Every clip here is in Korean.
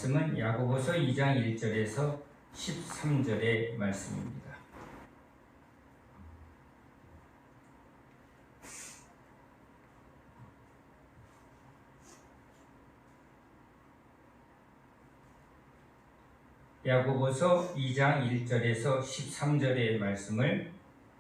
말씀은 야고보서 2장 1절에서 13절의 말씀입니다. 야고보서 2장 1절에서 13절의 말씀을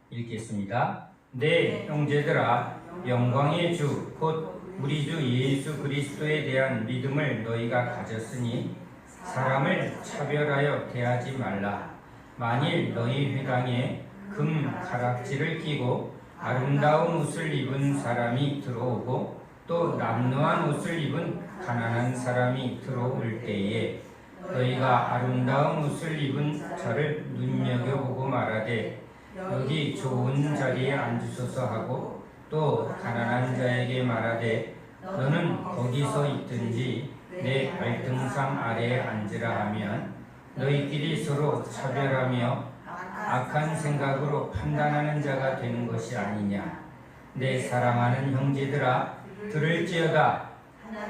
읽겠습니다. 내 형제들아, 영광의 주 곧 우리 주 예수 그리스도에 대한 믿음을 너희가 가졌으니 사람을 차별하여 대하지 말라. 만일 너희 회당에 금 가락지를 끼고 아름다운 옷을 입은 사람이 들어오고 또 남루한 옷을 입은 가난한 사람이 들어올 때에 너희가 아름다운 옷을 입은 자를 눈여겨보고 말하되 여기 좋은 자리에 앉으소서 하고 또 가난한 자에게 말하되 너는 거기서 있든지 내 발등상 아래에 앉으라 하면 너희끼리 서로 차별하며 악한 생각으로 판단하는 자가 되는 것이 아니냐. 내 사랑하는 형제들아, 들을지어다.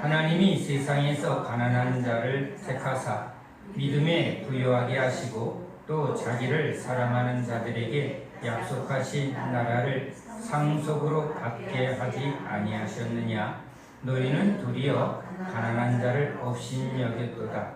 하나님이 세상에서 가난한 자를 택하사 믿음에 부유하게 하시고 또 자기를 사랑하는 자들에게 약속하신 나라를 상속으로 받게 하지 아니하셨느냐. 너희는 도리어 가난한 자를 업신여겼도다.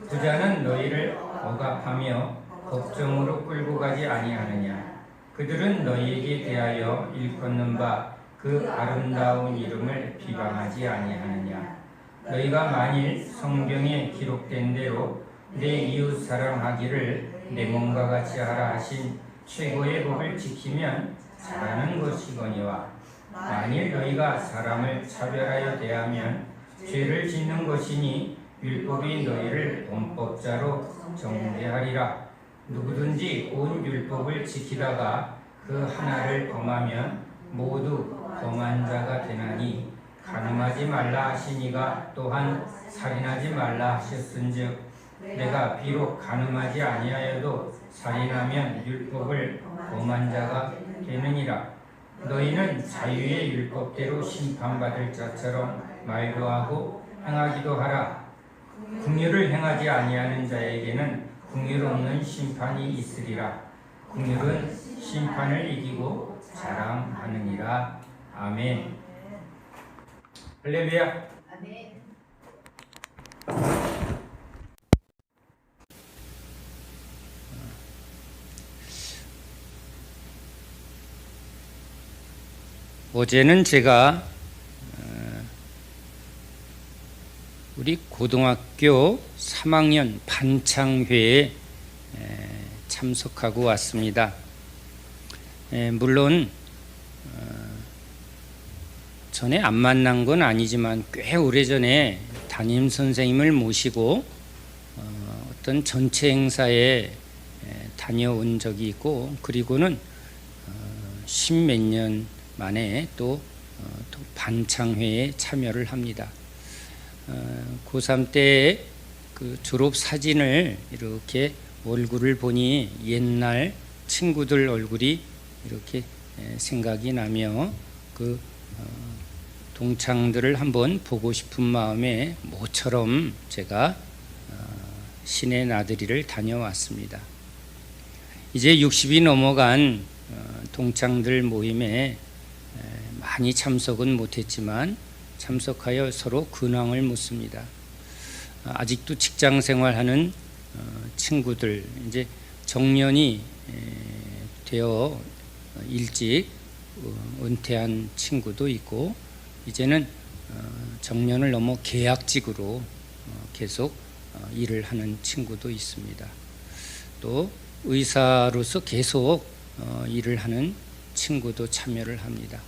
부자는 너희를 억압하며 걱정으로 끌고 가지 아니하느냐. 그들은 너희에게 대하여 일컫는 바 그 아름다운 이름을 비방하지 아니하느냐. 너희가 만일 성경에 기록된 대로 내 이웃 사랑하기를 내 몸과 같이 하라 하신 최고의 법을 지키면 잘하는 것이거니와 만일 너희가 사람을 차별하여 대하면 죄를 짓는 것이니 율법이 너희를 범법자로 정죄하리라. 누구든지 온 율법을 지키다가 그 하나를 범하면 모두 범한 자가 되나니 간음하지 말라 하시니가 또한 살인하지 말라 하셨은즉 내가 비록 간음하지 아니하여도 살인하면 율법을 범한 자가 되느니라. 너희는 자유의 율법대로 심판받을 자처럼 말도 하고 행하기도 하라. 긍휼을 행하지 아니하는 자에게는 긍휼 없는 심판이 있으리라. 긍휼은 심판을 이기고 자랑하느니라. 아멘. 할렐루야. 아멘. 어제는 제가 우리 고등학교 3학년 반창회에 참석하고 왔습니다. 물론 전에 안 만난 건 아니지만 꽤 오래전에 담임 선생님을 모시고 어떤 전체 행사에 다녀온 적이 있고, 그리고는 십몇 년 만에 또 반창회에 참여를 합니다. 고3 때 그 졸업 사진을 이렇게 얼굴을 보니 옛날 친구들 얼굴이 이렇게 생각이 나며 그 동창들을 한번 보고 싶은 마음에 모처럼 제가 신의 나들이를 다녀왔습니다. 이제 60이 넘어간 동창들 모임에 많이 참석은 못했지만 참석하여 서로 근황을 묻습니다. 아직도 직장 생활하는 친구들, 이제 정년이 되어 일찍 은퇴한 친구도 있고, 이제는 정년을 넘어 계약직으로 계속 일을 하는 친구도 있습니다. 또 의사로서 계속 일을 하는 친구도 참여를 합니다.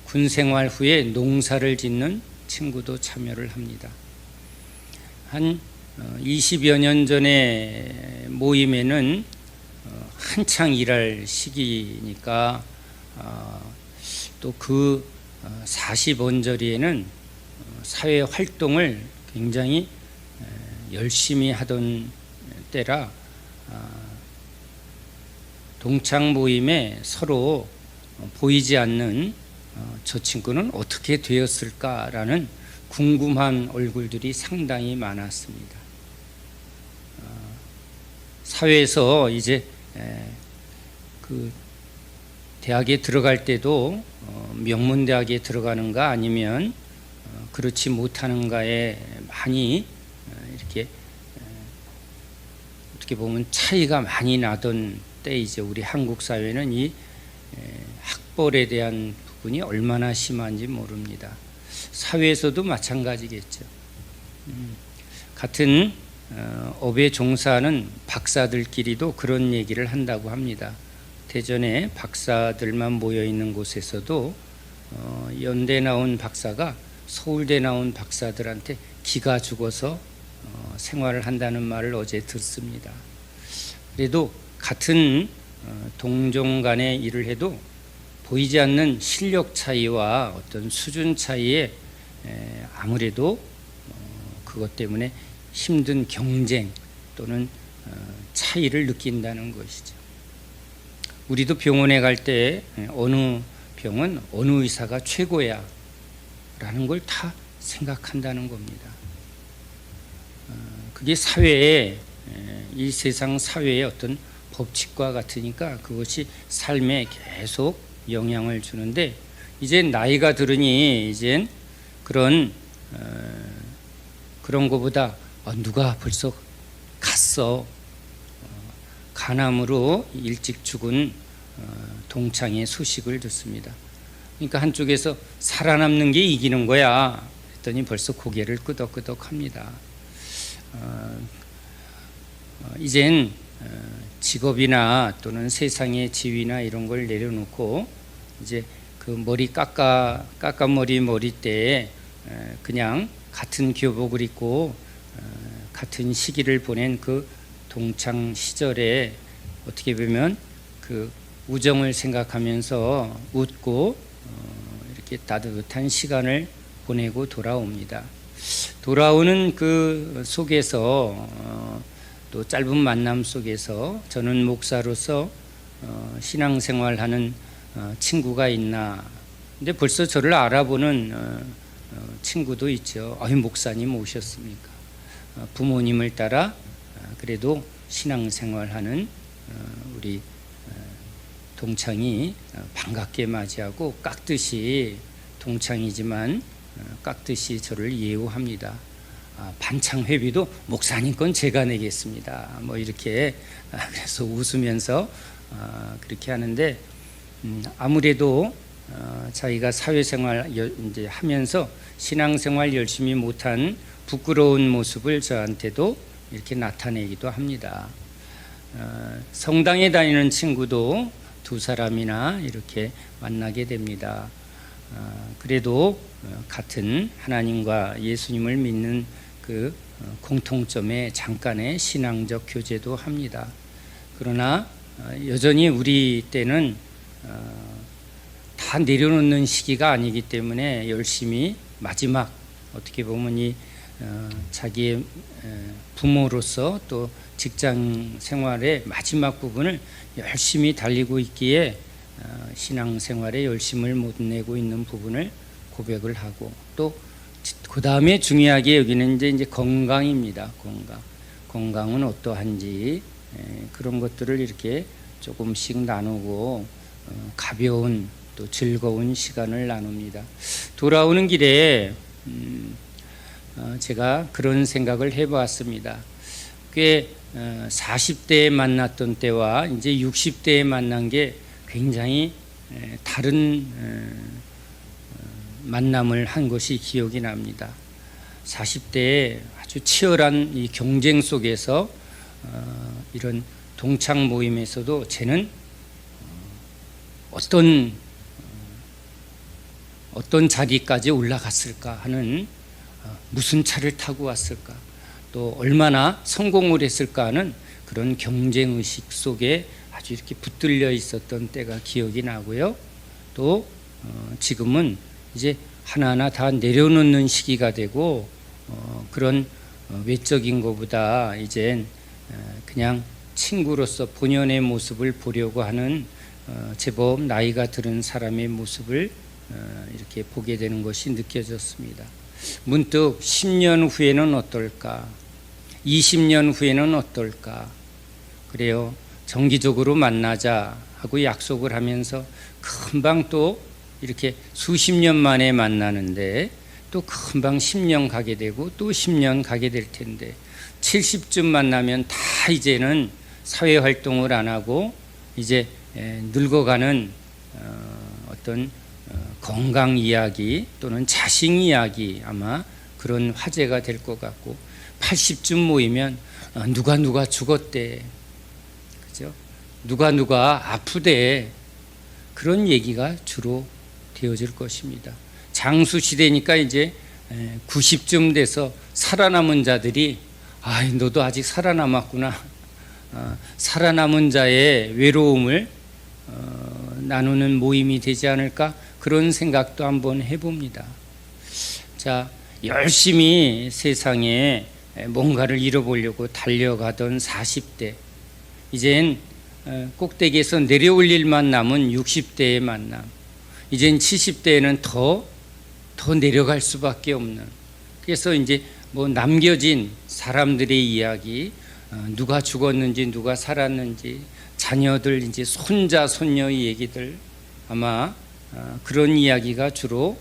군 생활 후에 농사를 짓는 친구도 참여를 합니다. 한 20여 년 전에 모임에는 한창 일할 시기니까 또 그 40언저리에는 사회 활동을 굉장히 열심히 하던 때라 동창 모임에 서로 보이지 않는 저 친구는 어떻게 되었을까라는 궁금한 얼굴들이 상당히 많았습니다. 사회에서 이제 그 대학에 들어갈 때도 명문대학에 들어가는가 아니면 그렇지 못하는가에 많이 이렇게 어떻게 보면 차이가 많이 나던 때 이제 우리 한국 사회는 이 학벌에 대한 부분이 얼마나 심한지 모릅니다. 사회에서도 마찬가지겠죠. 같은 업에 종사하는 박사들끼리도 그런 얘기를 한다고 합니다. 대전에 박사들만 모여 있는 곳에서도 연대 나온 박사가 서울대 나온 박사들한테 기가 죽어서 생활을 한다는 말을 어제 듣습니다. 그래도 같은 동종 간의 일을 해도 보이지 않는 실력 차이와 어떤 수준 차이에 아무래도 그것 때문에 힘든 경쟁 또는 차이를 느낀다는 것이죠. 우리도 병원에 갈 때 어느 병은 어느 의사가 최고야 라는 걸 다 생각한다는 겁니다. 그게 사회에 이 세상 사회의 어떤 법칙과 같으니까 그것이 삶에 계속 영향을 주는데 이제 나이가 들으니 이젠 그런 것보다 누가 벌써 갔어 간암으로 일찍 죽은 동창의 소식을 듣습니다. 그러니까 한쪽에서 살아남는 게 이기는 거야 했더니 벌써 고개를 끄덕끄덕합니다. 이젠 직업이나 또는 세상의 지위나 이런 걸 내려놓고 이제 그 머리 까까머리 머리때에 그냥 같은 교복을 입고 같은 시기를 보낸 그 동창 시절에 어떻게 보면 그 우정을 생각하면서 웃고 이렇게 따뜻한 시간을 보내고 돌아옵니다. 돌아오는 그 속에서 또 짧은 만남 속에서 저는 목사로서 신앙생활하는 친구가 있나 근데 벌써 저를 알아보는 친구도 있죠. 목사님 오셨습니까? 부모님을 따라 그래도 신앙생활하는 우리 동창이 반갑게 맞이하고 깍듯이 동창이지만 깍듯이 저를 예우합니다. 반창 회비도 목사님 건 제가 내겠습니다. 뭐 이렇게 그래서 웃으면서 그렇게 하는데 아무래도 자기가 사회생활 이제 하면서 신앙생활 열심히 못한 부끄러운 모습을 저한테도 이렇게 나타내기도 합니다. 성당에 다니는 친구도 두 사람이나 이렇게 만나게 됩니다. 그래도 같은 하나님과 예수님을 믿는 그 공통점에 잠깐의 신앙적 교제도 합니다. 그러나 여전히 우리 때는 다 내려놓는 시기가 아니기 때문에 열심히 마지막 어떻게 보면 이 자기의 부모로서 또 직장 생활의 마지막 부분을 열심히 달리고 있기에 신앙생활에 열심을 못 내고 있는 부분을 고백을 하고 또 그 다음에 중요하게 여기는 이제 건강입니다. 건강은 어떠한지 그런 것들을 이렇게 조금씩 나누고 가벼운 또 즐거운 시간을 나눕니다. 돌아오는 길에 제가 그런 생각을 해보았습니다. 꽤 40대에 만났던 때와 이제 60대에 만난 게 굉장히 다른 만남을 한 것이 기억이 납니다. 40대에 아주 치열한 이 경쟁 속에서 이런 동창 모임에서도 쟤는 어떤 자리까지 올라갔을까 하는 무슨 차를 타고 왔을까 또 얼마나 성공을 했을까 하는 그런 경쟁의식 속에 아주 이렇게 붙들려 있었던 때가 기억이 나고요. 또 지금은 이제 하나하나 다 내려놓는 시기가 되고 그런 외적인 것보다 이젠 그냥 친구로서 본연의 모습을 보려고 하는 제법 나이가 들은 사람의 모습을 이렇게 보게 되는 것이 느껴졌습니다. 문득 10년 후에는 어떨까? 20년 후에는 어떨까? 그래요. 정기적으로 만나자 하고 약속을 하면서 금방 또 이렇게 수십 년 만에 만나는데 또 금방 10년 가게 되고 또 10년 가게 될 텐데 70쯤 만나면 다 이제는 사회활동을 안 하고 이제 늙어가는 어떤 건강 이야기 또는 자식 이야기 아마 그런 화제가 될 것 같고 80쯤 모이면 누가 죽었대, 그죠? 누가 아프대, 그런 얘기가 주로 되어질 것입니다. 장수 시대니까 이제 90쯤 돼서 살아남은 자들이 너도 아직 살아남았구나, 살아남은 자의 외로움을 나누는 모임이 되지 않을까, 그런 생각도 한번 해봅니다. 자, 열심히 세상에 뭔가를 이뤄보려고 달려가던 40대, 이젠 꼭대기에서 내려올 일만 남은 60대의 만남, 이젠 70대에는 더 내려갈 수밖에 없는, 그래서 이제 뭐 남겨진 사람들의 이야기, 누가 죽었는지 누가 살았는지, 자녀들 이제 손자 손녀의 얘기들, 아마 그런 이야기가 주로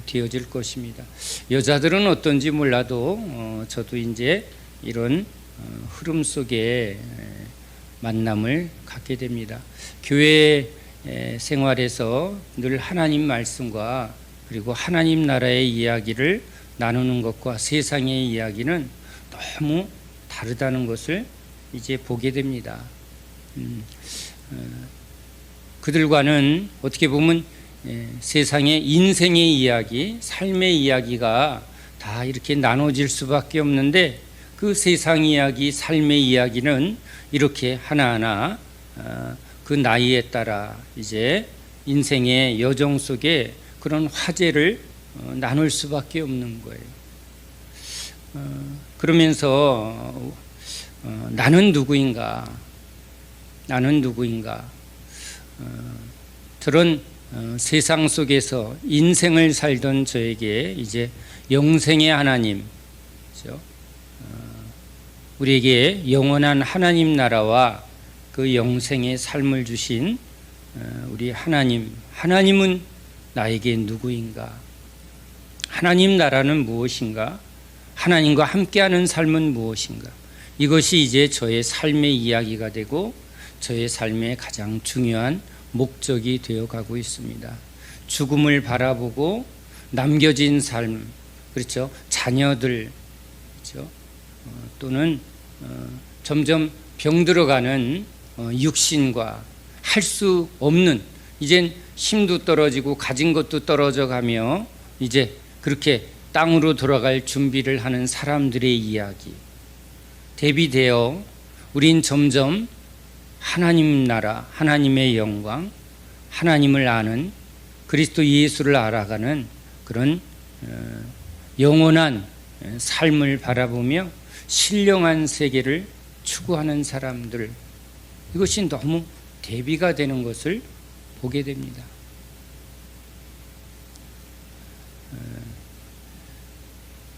되어질 것입니다. 여자들은 어떤지 몰라도 저도 이제 이런 흐름 속에 만남을 갖게 됩니다. 교회 생활에서 늘 하나님 말씀과 그리고 하나님 나라의 이야기를 나누는 것과 세상의 이야기는 너무 다르다는 것을 이제 보게 됩니다. 그들과는 어떻게 보면 세상의 인생의 이야기, 삶의 이야기가 다 이렇게 나눠질 수밖에 없는데, 그 세상 이야기, 삶의 이야기는 이렇게 하나하나 그 나이에 따라 이제 인생의 여정 속에 그런 화제를 나눌 수밖에 없는 거예요. 그러면서 나는 누구인가, 저런 세상 속에서 인생을 살던 저에게 이제 영생의 하나님, 그렇죠? 우리에게 영원한 하나님 나라와 그 영생의 삶을 주신 우리 하나님은 나에게 누구인가? 하나님 나라는 무엇인가? 하나님과 함께하는 삶은 무엇인가? 이것이 이제 저의 삶의 이야기가 되고 저의 삶의 가장 중요한 목적이 되어가고 있습니다. 죽음을 바라보고 남겨진 삶, 그렇죠? 자녀들, 그렇죠? 또는 점점 병들어가는 육신과 할 수 없는, 이젠 힘도 떨어지고 가진 것도 떨어져 가며 이제 그렇게 땅으로 돌아갈 준비를 하는 사람들의 이야기 대비되어 우린 점점 하나님 나라, 하나님의 영광, 하나님을 아는, 그리스도 예수를 알아가는 그런 영원한 삶을 바라보며 신령한 세계를 추구하는 사람들, 이것이 너무 대비가 되는 것을 보게 됩니다.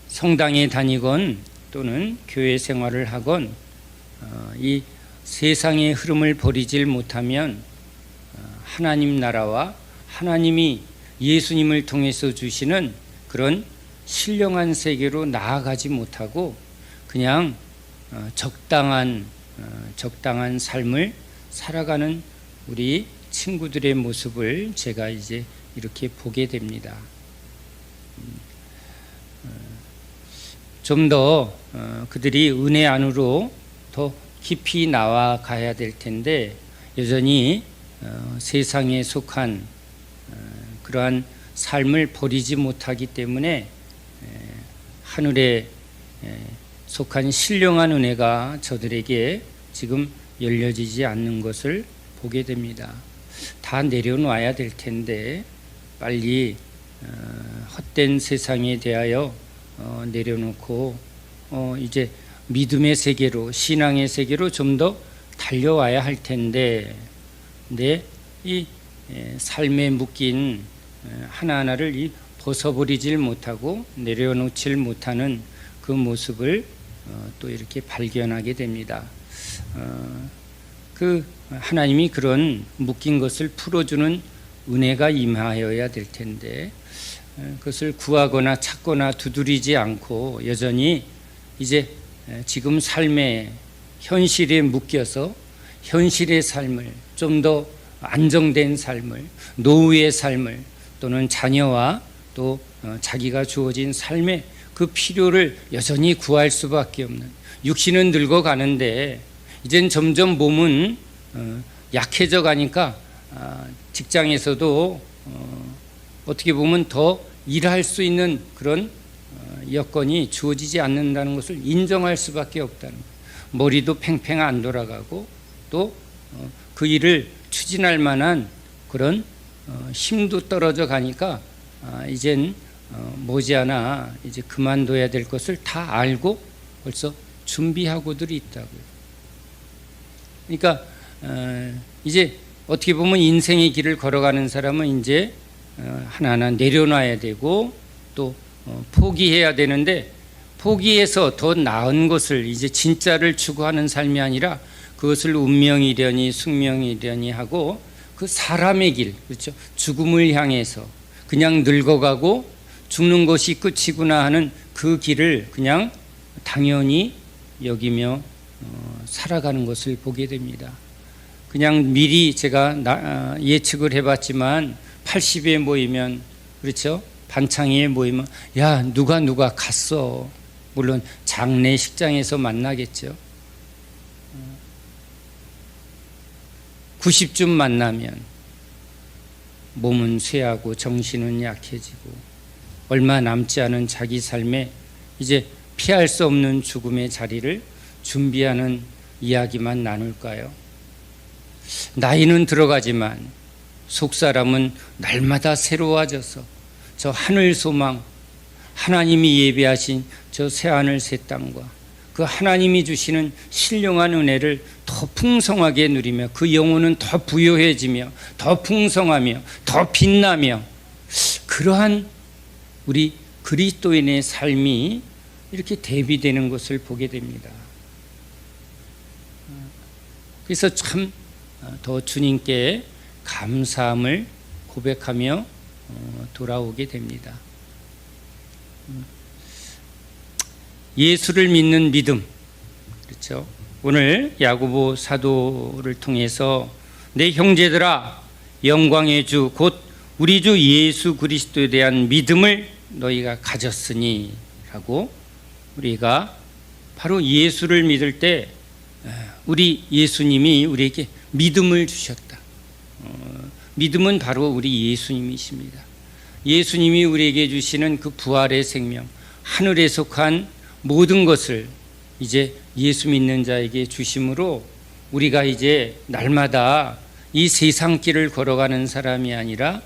성당에 다니건 또는 교회 생활을 하건 이 세상의 흐름을 버리질 못하면 하나님 나라와 하나님이 예수님을 통해서 주시는 그런 신령한 세계로 나아가지 못하고 그냥 적당한 삶을 살아가는 우리 친구들의 모습을 제가 이제 이렇게 보게 됩니다. 좀 더 그들이 은혜 안으로 더 깊이 나아가야 될 텐데 여전히 세상에 속한 그러한 삶을 버리지 못하기 때문에 하늘에 속한 신령한 은혜가 저들에게 지금 열려지지 않는 것을 보게 됩니다. 다 내려놔야 될 텐데 빨리 헛된 세상에 대하여 내려놓고 이제 믿음의 세계로, 신앙의 세계로 좀 더 달려와야 할 텐데, 근데 이 삶에 묶인 하나하나를 벗어버리질 못하고 내려놓질 못하는 그 모습을 또 이렇게 발견하게 됩니다. 그 하나님이 그런 묶인 것을 풀어주는 은혜가 임하여야 될 텐데 그것을 구하거나 찾거나 두드리지 않고 여전히 이제 지금 삶의 현실에 묶여서 현실의 삶을 좀 더 안정된 삶을, 노후의 삶을 또는 자녀와 또 자기가 주어진 삶의 그 필요를 여전히 구할 수밖에 없는, 육신은 늙어가는데 이젠 점점 몸은 약해져 가니까 직장에서도 어떻게 보면 더 일할 수 있는 그런 여건이 주어지지 않는다는 것을 인정할 수밖에 없다는 거예요. 머리도 팽팽 안 돌아가고 또 그 일을 추진할 만한 그런 힘도 떨어져 가니까 이젠 머지않아 이제 그만둬야 될 것을 다 알고 벌써 준비하고들 있다고요. 그러니까 이제 어떻게 보면 인생의 길을 걸어가는 사람은 이제 하나하나 내려놔야 되고 또 포기해야 되는데, 포기해서 더 나은 것을 이제 진짜를 추구하는 삶이 아니라 그것을 운명이려니 숙명이려니 하고 그 사람의 길, 그렇죠? 죽음을 향해서 그냥 늙어가고 죽는 것이 끝이구나 하는 그 길을 그냥 당연히 여기며 살아가는 것을 보게 됩니다. 그냥 미리 제가 예측을 해봤지만 80에 모이면, 그렇죠? 반창회에 모이면 야 누가 갔어. 물론 장례식장에서 만나겠죠. 90쯤 만나면 몸은 쇠하고 정신은 약해지고 얼마 남지 않은 자기 삶에 이제 피할 수 없는 죽음의 자리를 준비하는 이야기만 나눌까요? 나이는 들어가지만 속사람은 날마다 새로워져서 저 하늘 소망, 하나님이 예비하신 저 새하늘 새 땅과 그 하나님이 주시는 신령한 은혜를 더 풍성하게 누리며 그 영혼은 더 부요해지며 더 풍성하며 더 빛나며, 그러한 우리 그리스도인의 삶이 이렇게 대비되는 것을 보게 됩니다. 그래서 참 더 주님께 감사함을 고백하며 돌아오게 됩니다. 예수를 믿는 믿음, 그렇죠? 오늘 야고보 사도를 통해서 내 형제들아 영광의 주 곧 우리 주 예수 그리스도에 대한 믿음을 너희가 가졌으니 라고, 우리가 바로 예수를 믿을 때 우리 예수님이 우리에게 믿음을 주셨다. 믿음은 바로 우리 예수님이십니다. 예수님이 우리에게 주시는 그 부활의 생명, 하늘에 속한 모든 것을 이제 예수 믿는 자에게 주심으로 우리가 이제 날마다 이 세상 길을 걸어가는 사람이 아니라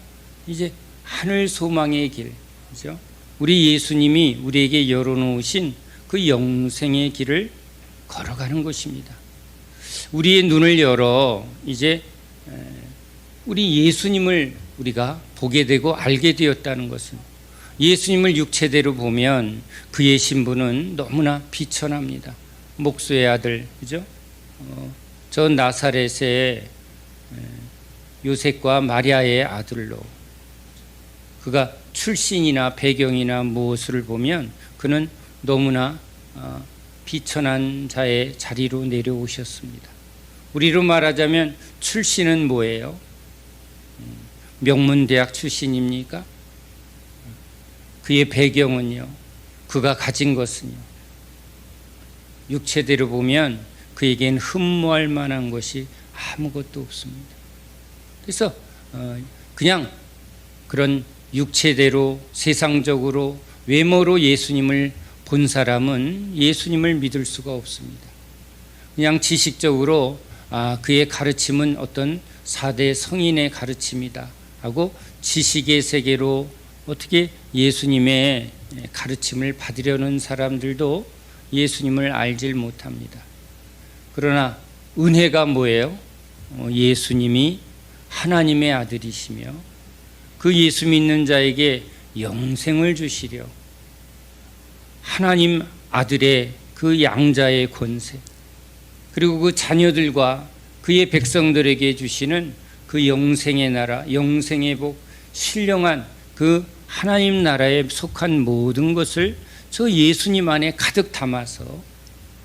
이제 하늘 소망의 길, 그죠? 우리 예수님이 우리에게 열어놓으신 그 영생의 길을 걸어가는 것입니다. 우리의 눈을 열어 이제 우리 예수님을 우리가 보게 되고 알게 되었다는 것은, 예수님을 육체대로 보면 그의 신분은 너무나 비천합니다. 목수의 아들, 그죠? 저 나사렛의 요셉과 마리아의 아들로, 그가 출신이나 배경이나 무엇을 보면 그는 너무나 비천한 자의 자리로 내려오셨습니다. 우리로 말하자면 출신은 뭐예요? 명문대학 출신입니까? 그의 배경은요, 그가 가진 것은요, 육체대로 보면 그에겐 흠모할 만한 것이 아무것도 없습니다. 그래서 그냥 그런 육체대로 세상적으로 외모로 예수님을 본 사람은 예수님을 믿을 수가 없습니다. 그냥 지식적으로 그의 가르침은 어떤 4대 성인의 가르침이다 하고 지식의 세계로 어떻게 예수님의 가르침을 받으려는 사람들도 예수님을 알질 못합니다. 그러나 은혜가 뭐예요? 예수님이 하나님의 아들이시며 그 예수 믿는 자에게 영생을 주시려 하나님 아들의 그 양자의 권세, 그리고 그 자녀들과 그 그의 백성들에게 주시는 그 영생의 나라, 영생의 복, 신령한 그 하나님 나라에 속한 모든 것을 저 예수님 안에 가득 담아서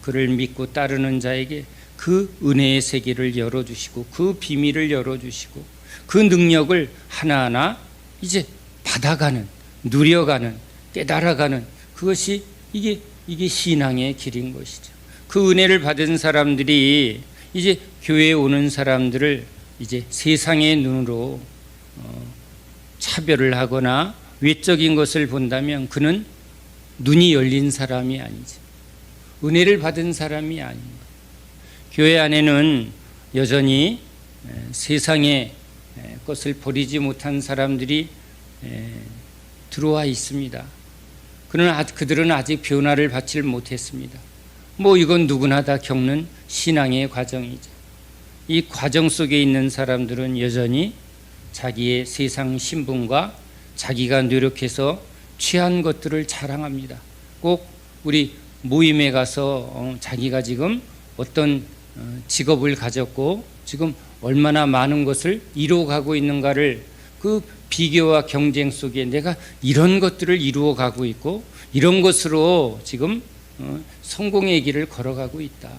그를 믿고 따르는 자에게 그 은혜의 세계를 열어주시고 그 비밀을 열어주시고 그 능력을 하나하나 이제 받아가는, 누려가는, 깨달아가는, 그것이 이게 신앙의 길인 것이죠. 그 은혜를 받은 사람들이 이제 교회에 오는 사람들을 이제 세상의 눈으로 차별을 하거나 외적인 것을 본다면 그는 눈이 열린 사람이 아니죠. 은혜를 받은 사람이 아닙니다. 교회 안에는 여전히 세상의 것을 버리지 못한 사람들이 들어와 있습니다. 그들은 아직 변화를 받지 못했습니다. 이건 누구나 다 겪는 신앙의 과정이죠. 이 과정 속에 있는 사람들은 여전히 자기의 세상 신분과 자기가 노력해서 취한 것들을 자랑합니다. 꼭 우리 모임에 가서 자기가 지금 어떤 직업을 가졌고 지금 얼마나 많은 것을 이루어가고 있는가를 그 비교와 경쟁 속에 내가 이런 것들을 이루어가고 있고 이런 것으로 지금 성공의 길을 걸어가고 있다.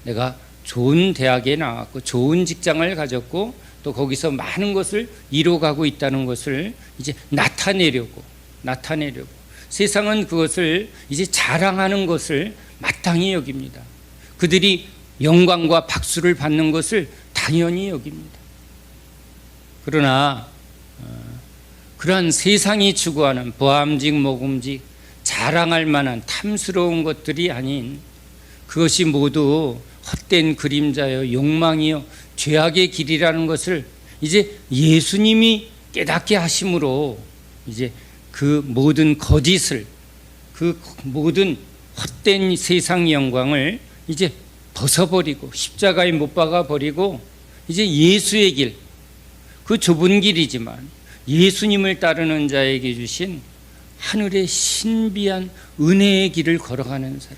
내가 좋은 대학에 나왔고 좋은 직장을 가졌고 또 거기서 많은 것을 이루어가고 있다는 것을 이제 나타내려고 세상은 그것을 이제 자랑하는 것을 마땅히 여깁니다. 그들이 영광과 박수를 받는 것을 당연히 여깁니다. 그러나 그러한 세상이 추구하는 보암직 모금직 자랑할 만한 탐스러운 것들이 아닌 그것이 모두 헛된 그림자요 욕망이요 죄악의 길이라는 것을 이제 예수님이 깨닫게 하심으로 이제 그 모든 거짓을 그 모든 헛된 세상 영광을 이제 벗어버리고 십자가에 못 박아 버리고 이제 예수의 길, 그 좁은 길이지만 예수님을 따르는 자에게 주신 하늘의 신비한 은혜의 길을 걸어가는 사람,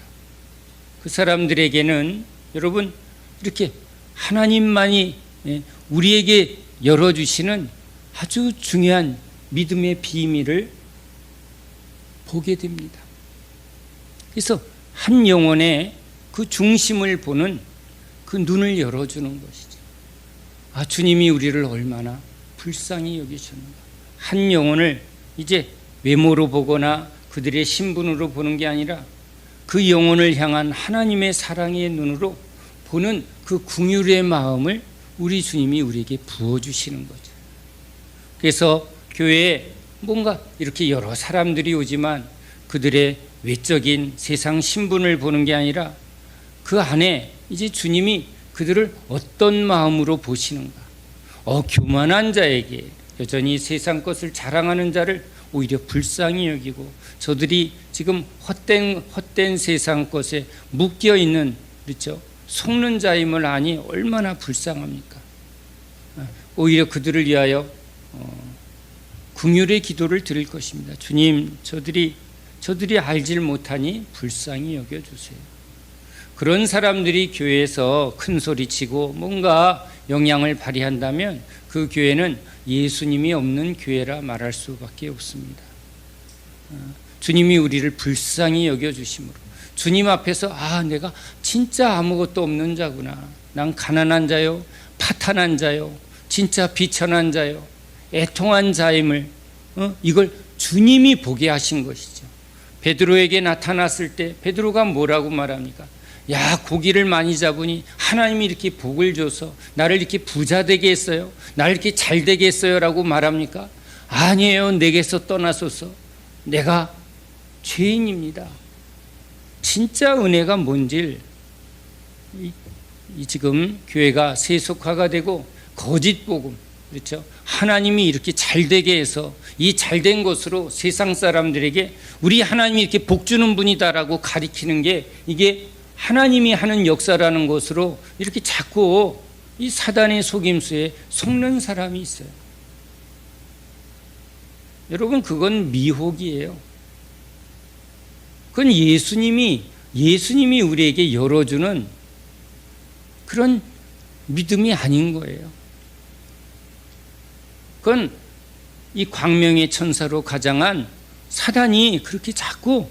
그 사람들에게는 여러분 이렇게 하나님만이 우리에게 열어주시는 아주 중요한 믿음의 비밀을 보게 됩니다. 그래서 한 영혼의 그 중심을 보는 그 눈을 열어주는 것이죠. 주님이 우리를 얼마나 불쌍히 여기셨는가. 한 영혼을 이제 외모로 보거나 그들의 신분으로 보는 게 아니라 그 영혼을 향한 하나님의 사랑의 눈으로 보는 그 긍휼의 마음을 우리 주님이 우리에게 부어주시는 거죠. 그래서 교회에 뭔가 이렇게 여러 사람들이 오지만 그들의 외적인 세상 신분을 보는 게 아니라 그 안에 이제 주님이 그들을 어떤 마음으로 보시는가. 교만한 자에게 여전히 세상 것을 자랑하는 자를 오히려 불쌍히 여기고 저들이 지금 헛된 세상 것에 묶여 있는 그렇죠 속는 자임을 아니 얼마나 불쌍합니까. 오히려 그들을 위하여 긍휼의 기도를 드릴 것입니다. 주님, 저들이 알질 못하니 불쌍히 여겨주세요. 그런 사람들이 교회에서 큰 소리치고 뭔가 영향을 발휘한다면 그 교회는 예수님이 없는 교회라 말할 수밖에 없습니다. 주님이 우리를 불쌍히 여겨주심으로 주님 앞에서 내가 진짜 아무것도 없는 자구나. 난 가난한 자요, 파탄한 자요, 진짜 비천한 자요, 애통한 자임을 이걸 주님이 보게 하신 것이죠. 베드로에게 나타났을 때 베드로가 뭐라고 말합니까? 고기를 많이 잡으니 하나님이 이렇게 복을 줘서 나를 이렇게 부자 되게 했어요, 나를 이렇게 잘 되게 했어요 라고 말합니까? 아니에요. 내게서 떠나소서, 내가 죄인입니다. 진짜 은혜가 뭔지 지금 교회가 세속화가 되고 거짓 복음, 그렇죠? 하나님이 이렇게 잘 되게 해서 이 잘된 것으로 세상 사람들에게 우리 하나님이 이렇게 복 주는 분이다라고 가리키는 게 이게 하나님이 하는 역사라는 것으로 이렇게 자꾸 이 사단의 속임수에 속는 사람이 있어요. 여러분, 그건 미혹이에요. 그건 예수님이 우리에게 열어주는 그런 믿음이 아닌 거예요. 그건 이 광명의 천사로 가장한 사단이 그렇게 자꾸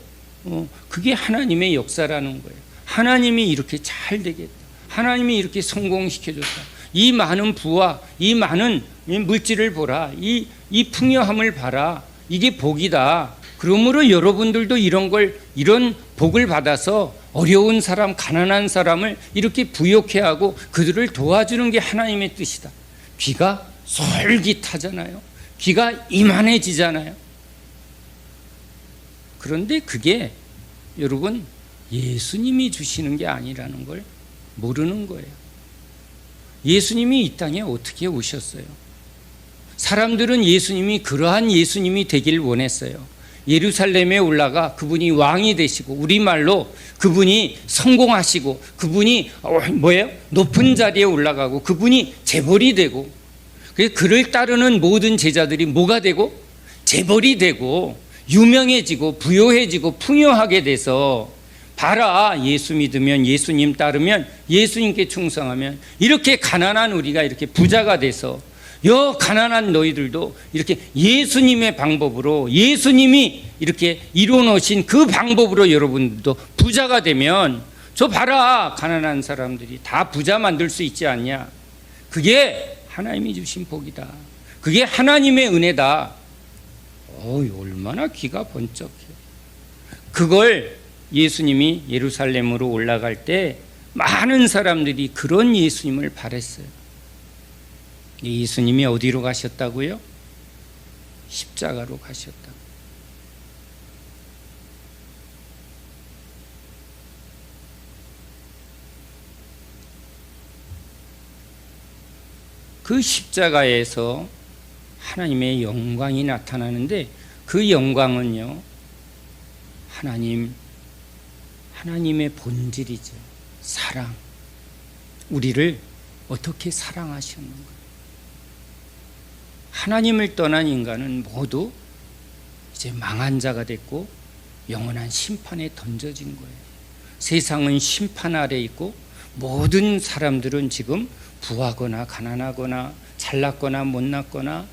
그게 하나님의 역사라는 거예요. 하나님이 이렇게 잘 되겠다. 하나님이 이렇게 성공시켜줬다. 이 많은 부와 이 많은 물질을 보라. 이 풍요함을 봐라. 이게 복이다. 그러므로 여러분들도 이런 복을 받아서 어려운 사람, 가난한 사람을 이렇게 부욕해 하고 그들을 도와주는 게 하나님의 뜻이다. 귀가 솔깃하잖아요. 귀가 이만해지잖아요. 그런데 그게 여러분 예수님이 주시는 게 아니라는 걸 모르는 거예요. 예수님이 이 땅에 어떻게 오셨어요? 사람들은 예수님이 그러한 예수님이 되길 원했어요. 예루살렘에 올라가 그분이 왕이 되시고, 우리말로 그분이 성공하시고, 그분이 높은 자리에 올라가고, 그분이 재벌이 되고, 그래서 그를 따르는 모든 제자들이 뭐가 되고? 재벌이 되고 유명해지고 부요해지고 풍요하게 돼서, 봐라, 예수 믿으면, 예수님 따르면, 예수님께 충성하면 이렇게 가난한 우리가 이렇게 부자가 돼서, 가난한 너희들도 이렇게 예수님의 방법으로, 예수님이 이렇게 이루어놓으신 그 방법으로 여러분들도 부자가 되면, 저 봐라, 가난한 사람들이 다 부자 만들 수 있지 않냐. 그게 하나님이 주신 복이다. 그게 하나님의 은혜다. 얼마나 귀가 번쩍해. 그걸 예수님이 예루살렘으로 올라갈 때 많은 사람들이 그런 예수님을 바랬어요. 예수님이 어디로 가셨다고요? 십자가로 가셨다. 그 십자가에서 하나님의 영광이 나타나는데, 그 영광은요, 하나님의 본질이죠. 사랑. 우리를 어떻게 사랑하셨는가. 하나님을 떠난 인간은 모두 이제 망한 자가 됐고 영원한 심판에 던져진 거예요. 세상은 심판 아래 있고 모든 사람들은 지금 부하거나 가난하거나 잘났거나 못났거나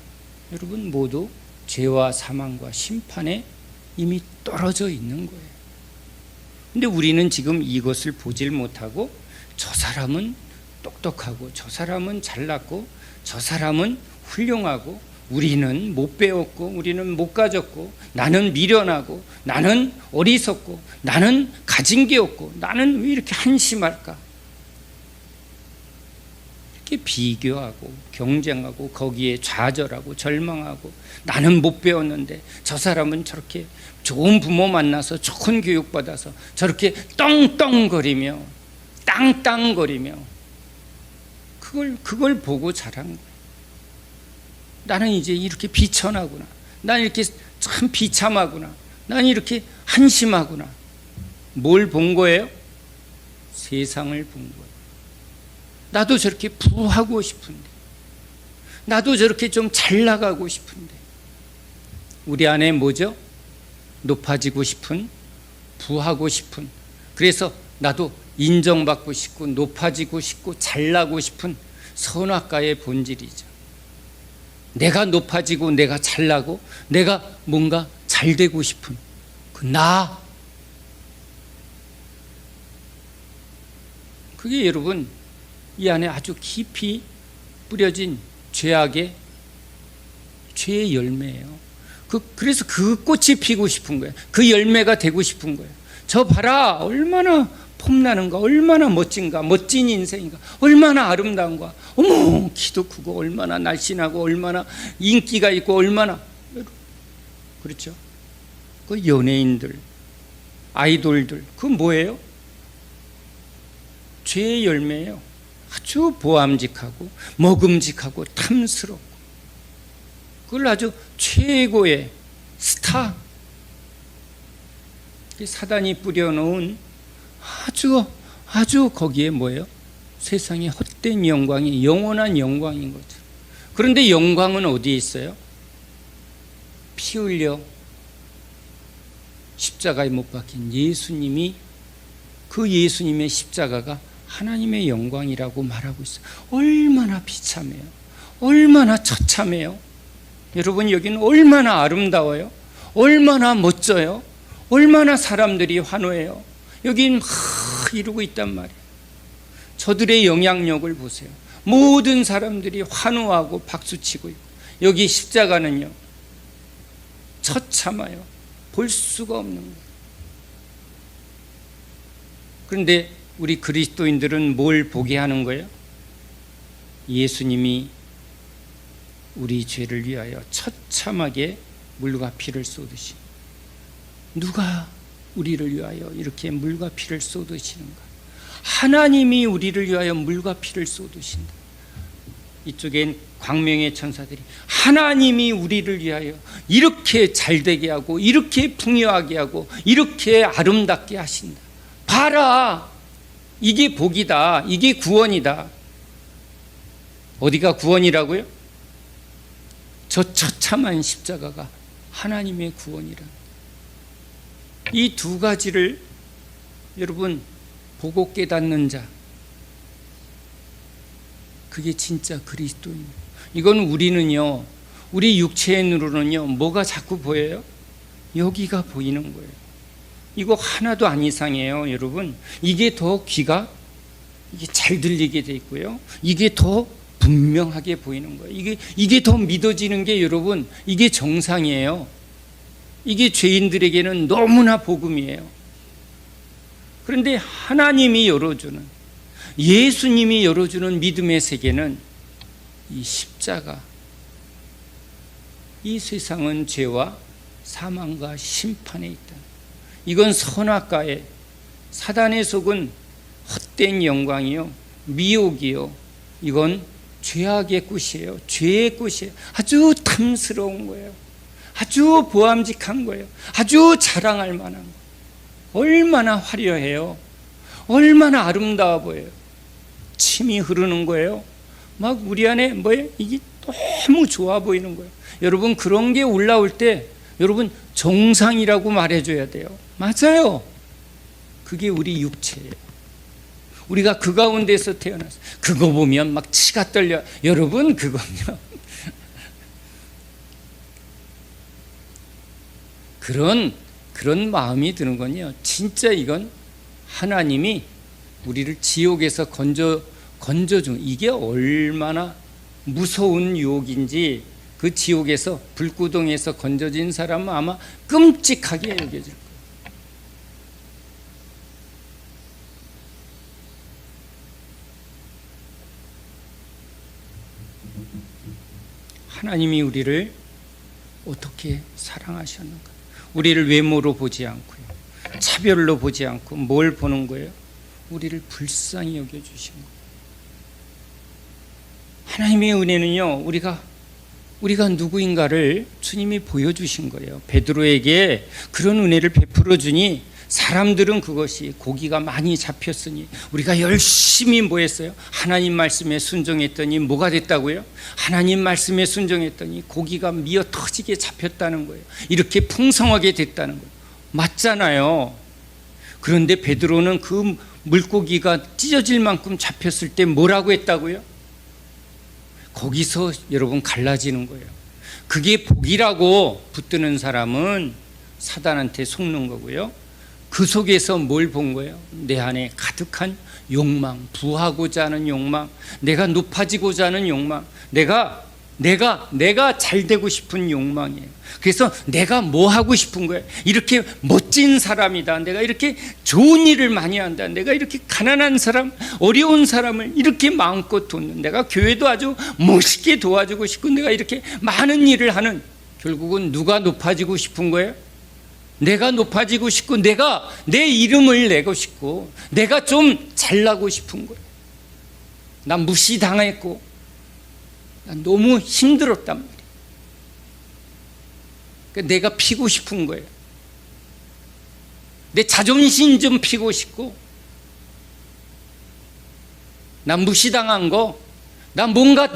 여러분 모두 죄와 사망과 심판에 이미 떨어져 있는 거예요. 근데 우리는 지금 이것을 보질 못하고, 저 사람은 똑똑하고 저 사람은 잘났고 저 사람은 훌륭하고 우리는 못 배웠고 우리는 못 가졌고 나는 미련하고 나는 어리석고 나는 가진 게 없고 나는 왜 이렇게 한심할까, 이렇게 비교하고 경쟁하고 거기에 좌절하고 절망하고, 나는 못 배웠는데 저 사람은 저렇게 좋은 부모 만나서 좋은 교육 받아서 저렇게 떵떵거리며 땅땅거리며 그걸 보고 자란 거예요. 나는 이제 이렇게 비천하구나, 나는 이렇게 참 비참하구나, 나는 이렇게 한심하구나. 뭘 본 거예요? 세상을 본 거예요. 나도 저렇게 부하고 싶은데, 나도 저렇게 좀 잘 나가고 싶은데, 우리 안에 뭐죠? 높아지고 싶은, 부하고 싶은, 그래서 나도 인정받고 싶고 높아지고 싶고 잘나고 싶은 선악과의 본질이죠. 내가 높아지고 내가 잘나고 내가 뭔가 잘되고 싶은 그 나, 그게 여러분 이 안에 아주 깊이 뿌려진 죄의 열매예요. 그래서 그 꽃이 피고 싶은 거예요. 그 열매가 되고 싶은 거예요. 저 봐라, 얼마나 폼나는가, 얼마나 멋진가, 멋진 인생인가, 얼마나 아름다운가, 어머 키도 크고 얼마나 날씬하고 얼마나 인기가 있고 얼마나, 그렇죠? 그 연예인들, 아이돌들, 그 뭐예요? 죄의 열매예요. 아주 보암직하고 먹음직하고 탐스럽고, 그걸 아주 최고의 스타, 사단이 뿌려놓은 아주 거기에 뭐예요? 세상의 헛된 영광이 영원한 영광인 거죠. 그런데 영광은 어디에 있어요? 피 흘려 십자가에 못 박힌 예수님이, 그 예수님의 십자가가 하나님의 영광이라고 말하고 있어요. 얼마나 비참해요. 얼마나 처참해요. 여러분, 여기는 얼마나 아름다워요. 얼마나 멋져요. 얼마나 사람들이 환호해요. 여긴 막 이루고 있단 말이에요. 저들의 영향력을 보세요. 모든 사람들이 환호하고 박수치고 있고, 여기 십자가는요 처참해요. 볼 수가 없는 거예요. 그런데 우리 그리스도인들은 뭘 보게 하는 거예요? 예수님이 우리 죄를 위하여 처참하게 물과 피를 쏟으신, 누가 우리를 위하여 이렇게 물과 피를 쏟으시는가? 하나님이 우리를 위하여 물과 피를 쏟으신다. 이쪽엔 광명의 천사들이 하나님이 우리를 위하여 이렇게 잘되게 하고 이렇게 풍요하게 하고 이렇게 아름답게 하신다. 봐라, 이게 복이다. 이게 구원이다. 어디가 구원이라고요? 저 처참한 십자가가 하나님의 구원이라. 이 두 가지를 여러분 보고 깨닫는 자, 그게 진짜 그리스도입니다. 이건 우리는요, 우리 육체의 눈으로는요 뭐가 자꾸 보여요? 여기가 보이는 거예요. 이거 하나도 안 이상해요. 여러분, 이게 더 귀가 이게 잘 들리게 돼 있고요, 이게 더 분명하게 보이는 거예요. 이게 더 믿어지는 게, 여러분, 이게 정상이에요. 이게 죄인들에게는 너무나 복음이에요. 그런데 하나님이 열어주는, 예수님이 열어주는 믿음의 세계는 이 십자가, 이 세상은 죄와 사망과 심판에 있다. 이건 선악과에 사단의 속은 헛된 영광이요, 미혹이요, 이건 죄악의 꽃이에요. 죄의 꽃이에요. 아주 탐스러운 거예요. 아주 보암직한 거예요. 아주 자랑할 만한 거예요. 얼마나 화려해요. 얼마나 아름다워 보여요. 침이 흐르는 거예요. 막 우리 안에 뭐예요? 이게 너무 좋아 보이는 거예요. 여러분, 그런 게 올라올 때 여러분 정상이라고 말해줘야 돼요. 맞아요. 그게 우리 육체예요. 우리가 그 가운데서 태어났어요. 그거 보면 막 치가 떨려. 여러분, 그거요. 그런 마음이 드는 건요, 진짜 이건 하나님이 우리를 지옥에서 건져준, 이게 얼마나 무서운 유혹인지, 그 지옥에서, 불구덩이에서 건져진 사람은 아마 끔찍하게 여겨질 거예요. 하나님이 우리를 어떻게 사랑하셨는가? 우리를 외모로 보지 않고요, 차별로 보지 않고 뭘 보는 거예요? 우리를 불쌍히 여겨주신 거예요. 하나님의 은혜는요, 우리가 누구인가를 주님이 보여주신 거예요. 베드로에게 그런 은혜를 베풀어 주니 사람들은 그것이 고기가 많이 잡혔으니 우리가 열심히 뭐 했어요? 하나님 말씀에 순종했더니 뭐가 됐다고요? 하나님 말씀에 순종했더니 고기가 미어 터지게 잡혔다는 거예요. 이렇게 풍성하게 됐다는 거예요. 맞잖아요. 그런데 베드로는 그 물고기가 찢어질 만큼 잡혔을 때 뭐라고 했다고요? 거기서 여러분 갈라지는 거예요. 그게 복이라고 붙드는 사람은 사단한테 속는 거고요, 그 속에서 뭘 본 거예요? 내 안에 가득한 욕망, 부하고자 하는 욕망, 내가 높아지고자 하는 욕망, 내가 잘 되고 싶은 욕망이에요. 그래서 내가 뭐 하고 싶은 거예요? 이렇게 멋진 사람이다, 내가 이렇게 좋은 일을 많이 한다, 내가 이렇게 가난한 사람, 어려운 사람을 이렇게 마음껏 돕는, 내가 교회도 아주 멋있게 도와주고 싶고, 내가 이렇게 많은 일을 하는, 결국은 누가 높아지고 싶은 거예요? 내가 높아지고 싶고, 내가 내 이름을 내고 싶고, 내가 좀 잘나고 싶은 거예요. 난 무시당했고 난 너무 힘들었단 말이에요. 그러니까 내가 피고 싶은 거예요. 내 자존심 좀 피고 싶고, 난 무시당한 거, 난 뭔가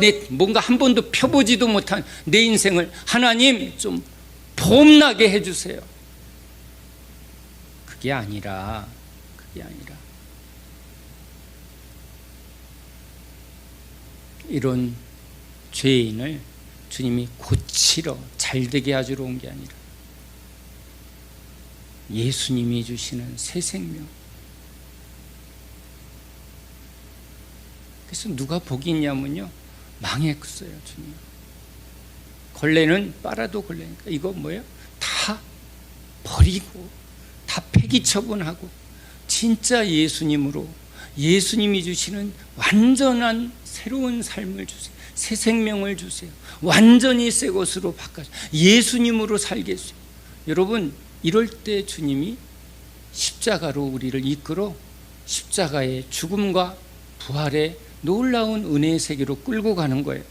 한 번도 펴보지도 못한 내 인생을 하나님 좀 봄나게 해주세요. 그게 아니라 이런 죄인을 주님이 고치러 잘되게 하주러 온 게 아니라 예수님이 주시는 새 생명. 그래서 누가 복이 있냐면요, 망했어요. 주님 걸레는 빨아도 걸레니까 이거 뭐예요? 다 버리고 다 폐기 처분하고 진짜 예수님으로, 예수님이 주시는 완전한 새로운 삶을 주세요. 새 생명을 주세요. 완전히 새 것으로 바꿔서 예수님으로 살게 해주세요. 여러분, 이럴 때 주님이 십자가로 우리를 이끌어 십자가의 죽음과 부활의 놀라운 은혜의 세계로 끌고 가는 거예요.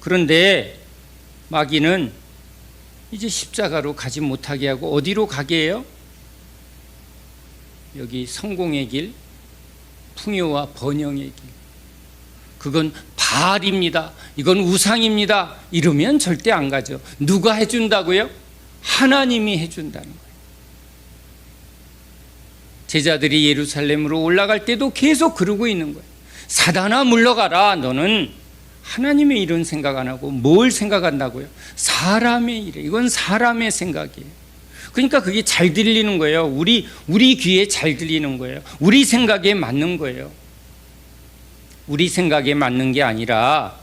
그런데 마귀는 이제 십자가로 가지 못하게 하고 어디로 가게 해요? 여기 성공의 길, 풍요와 번영의 길. 그건 바알입니다. 이건 우상입니다. 이러면 절대 안 가죠. 누가 해준다고요? 하나님이 해준다는 거예요. 제자들이 예루살렘으로 올라갈 때도 계속 그러고 있는 거예요. 사단아 물러가라. 너는 하나님의 일은 생각 안 하고 뭘 생각한다고요? 사람의 일. 이건 사람의 생각이에요. 그러니까 그게 잘 들리는 거예요. 우리 귀에 잘 들리는 거예요. 우리 생각에 맞는 거예요. 우리 생각에 맞는 게 아니라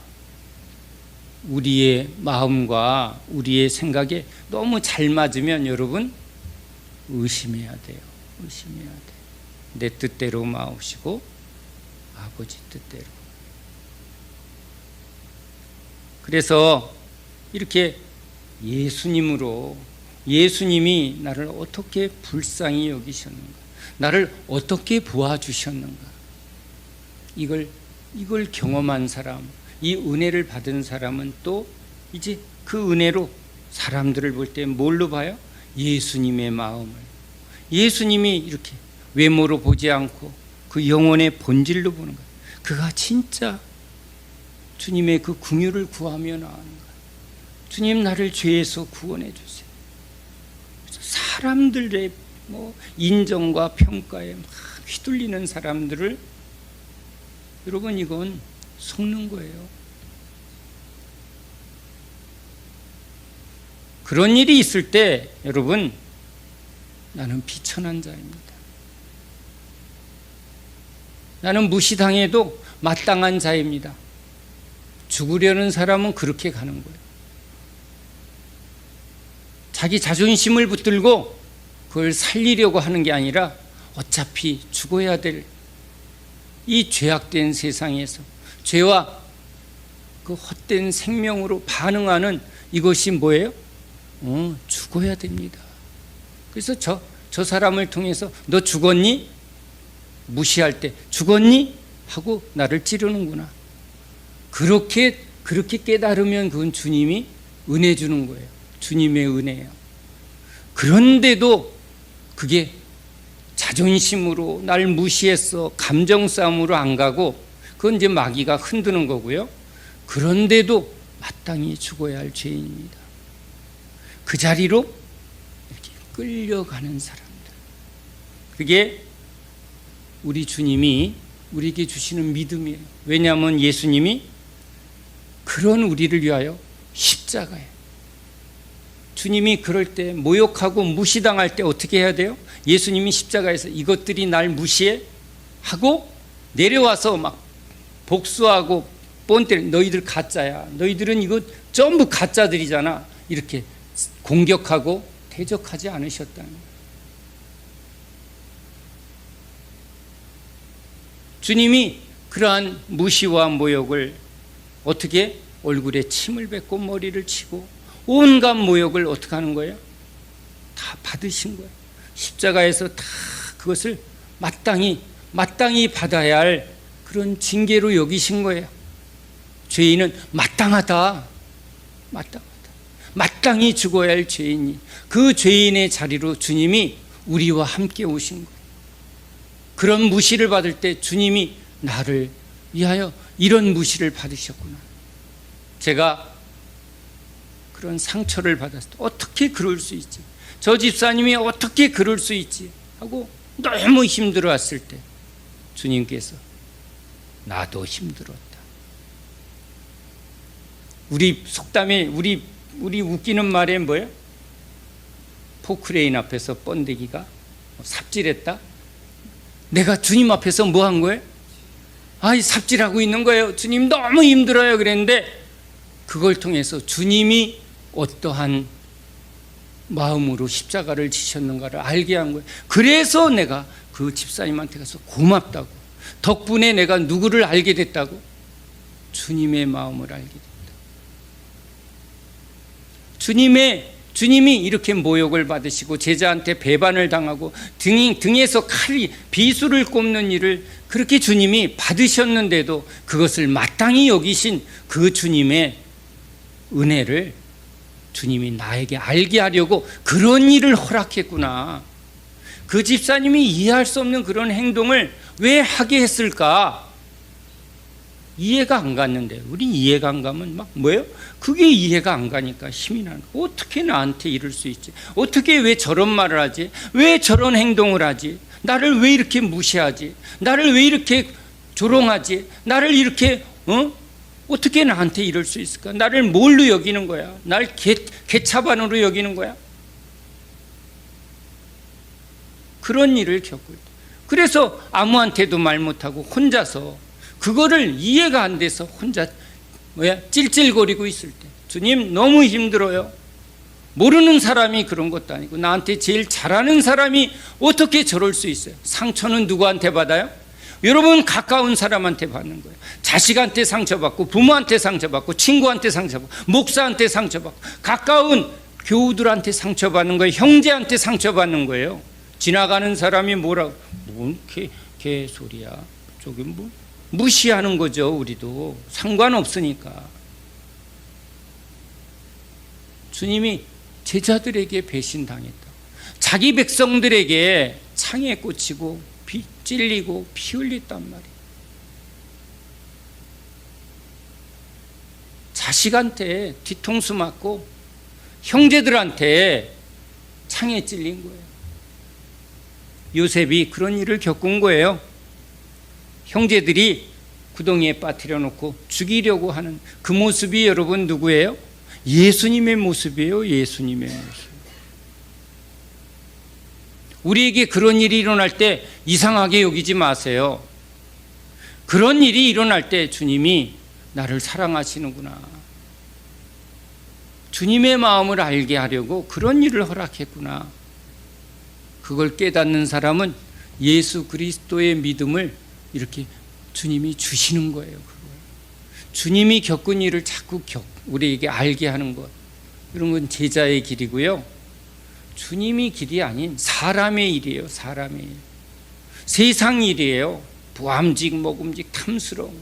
우리의 마음과 우리의 생각에 너무 잘 맞으면 여러분 의심해야 돼요. 의심해야 돼요. 내 뜻대로 마옵시고 아버지 뜻대로. 그래서 이렇게 예수님으로, 예수님이 나를 어떻게 불쌍히 여기셨는가, 나를 어떻게 보아주셨는가, 이걸 경험한 사람, 이 은혜를 받은 사람은 또 이제 그 은혜로 사람들을 볼 때 뭘로 봐요? 예수님의 마음을. 예수님이 이렇게 외모로 보지 않고 그 영혼의 본질로 보는 거예요. 그가 진짜 주님의 그 긍휼을 구하며 나가는 거예요. 주님, 나를 죄에서 구원해 주세요. 사람들의 인정과 평가에 막 휘둘리는 사람들을, 여러분, 이건 속는 거예요. 그런 일이 있을 때 여러분, 나는 비천한 자입니다. 나는 무시당해도 마땅한 자입니다. 죽으려는 사람은 그렇게 가는 거예요. 자기 자존심을 붙들고 그걸 살리려고 하는 게 아니라 어차피 죽어야 될 이 죄악된 세상에서 죄와 그 헛된 생명으로 반응하는 이것이 뭐예요? 죽어야 됩니다. 그래서 저 사람을 통해서 너 죽었니? 무시할 때 죽었니? 하고 나를 찌르는구나. 그렇게 깨달으면 그건 주님이 은혜 주는 거예요. 주님의 은혜예요. 그런데도 그게 자존심으로 날 무시했어, 감정 싸움으로 안 가고, 그건 이제 마귀가 흔드는 거고요. 그런데도 마땅히 죽어야 할 죄인입니다. 그 자리로 이렇게 끌려가는 사람들, 그게 우리 주님이 우리에게 주시는 믿음이에요. 왜냐하면 예수님이 그런 우리를 위하여 십자가에, 주님이 그럴 때 모욕하고 무시당할 때 어떻게 해야 돼요? 예수님이 십자가에서 이것들이 날 무시해? 하고 내려와서 막 복수하고 뻔때려, 너희들 가짜야, 너희들은 이거 전부 가짜들이잖아, 이렇게 공격하고 대적하지 않으셨다는 거예요. 주님이 그러한 무시와 모욕을 어떻게 얼굴에 침을 뱉고 머리를 치고 온갖 모욕을 어떻게 하는 거예요? 다 받으신 거예요. 십자가에서 다 그것을 마땅히 받아야 할 그런 징계로 여기신 거예요. 죄인은 마땅하다. 마땅히 죽어야 할 죄인이, 그 죄인의 자리로 주님이 우리와 함께 오신 거예요. 그런 무시를 받을 때 주님이 나를 위하여 이런 무시를 받으셨구나. 제가 그런 상처를 받았을 때 어떻게 그럴 수 있지? 저 집사님이 어떻게 그럴 수 있지? 하고 너무 힘들어했을 때 주님께서 나도 힘들었다. 우리 속담에 우리 웃기는 말에 뭐예요? 포크레인 앞에서 번데기가 삽질했다. 내가 주님 앞에서 뭐 한 거예요? 삽질하고 있는 거예요. 주님 너무 힘들어요. 그랬는데 그걸 통해서 주님이 어떠한 마음으로 십자가를 지셨는가를 알게 한 거예요. 그래서 내가 그 집사님한테 가서 고맙다고, 덕분에 내가 누구를 알게 됐다고? 주님의 마음을 알게 됐다. 주님이 이렇게 모욕을 받으시고 제자한테 배반을 당하고 등에서 칼이 비수를 꼽는 일을 그렇게 주님이 받으셨는데도 그것을 마땅히 여기신 그 주님의 은혜를 주님이 나에게 알게 하려고 그런 일을 허락했구나. 그 집사님이 이해할 수 없는 그런 행동을 왜 하게 했을까? 이해가 안 갔는데, 우리 이해가 안 가면 막 뭐예요? 그게 이해가 안 가니까 힘이 나는 거야. 어떻게 나한테 이럴 수 있지? 어떻게 왜 저런 말을 하지? 왜 저런 행동을 하지? 나를 왜 이렇게 무시하지? 나를 왜 이렇게 조롱하지? 나를 이렇게 어떻게 나한테 이럴 수 있을까? 나를 뭘로 여기는 거야? 날 개차반으로 여기는 거야? 그런 일을 겪을 때, 그래서 아무한테도 말 못하고 혼자서 그거를 이해가 안 돼서 혼자 찔찔거리고 있을 때, 주님 너무 힘들어요. 모르는 사람이 그런 것도 아니고 나한테 제일 잘하는 사람이 어떻게 저럴 수 있어요? 상처는 누구한테 받아요? 여러분, 가까운 사람한테 받는 거예요. 자식한테 상처받고, 부모한테 상처받고, 친구한테 상처받고, 목사한테 상처받고, 가까운 교우들한테 상처받는 거예요. 형제한테 상처받는 거예요. 지나가는 사람이 뭐라고, 뭔 개소리야, 저기 뭐 무시하는 거죠. 우리도 상관없으니까. 주님이 제자들에게 배신당했다. 자기 백성들에게 창에 꽂히고 찔리고 피 흘렸단 말이에요. 자식한테 뒤통수 맞고 형제들한테 창에 찔린 거예요. 요셉이 그런 일을 겪은 거예요. 형제들이 구덩이에 빠뜨려 놓고 죽이려고 하는 그 모습이 여러분 누구예요? 예수님의 모습이에요. 예수님의 모습. 우리에게 그런 일이 일어날 때 이상하게 여기지 마세요. 그런 일이 일어날 때 주님이 나를 사랑하시는구나, 주님의 마음을 알게 하려고 그런 일을 허락했구나, 그걸 깨닫는 사람은 예수 그리스도의 믿음을 이렇게 주님이 주시는 거예요. 주님이 겪은 일을 자꾸 우리에게 알게 하는 것, 이런 건 제자의 길이고요. 주님이 길이 아닌 사람의 일이에요. 사람의 일. 세상 일이에요. 부함직 먹음직 탐스러운.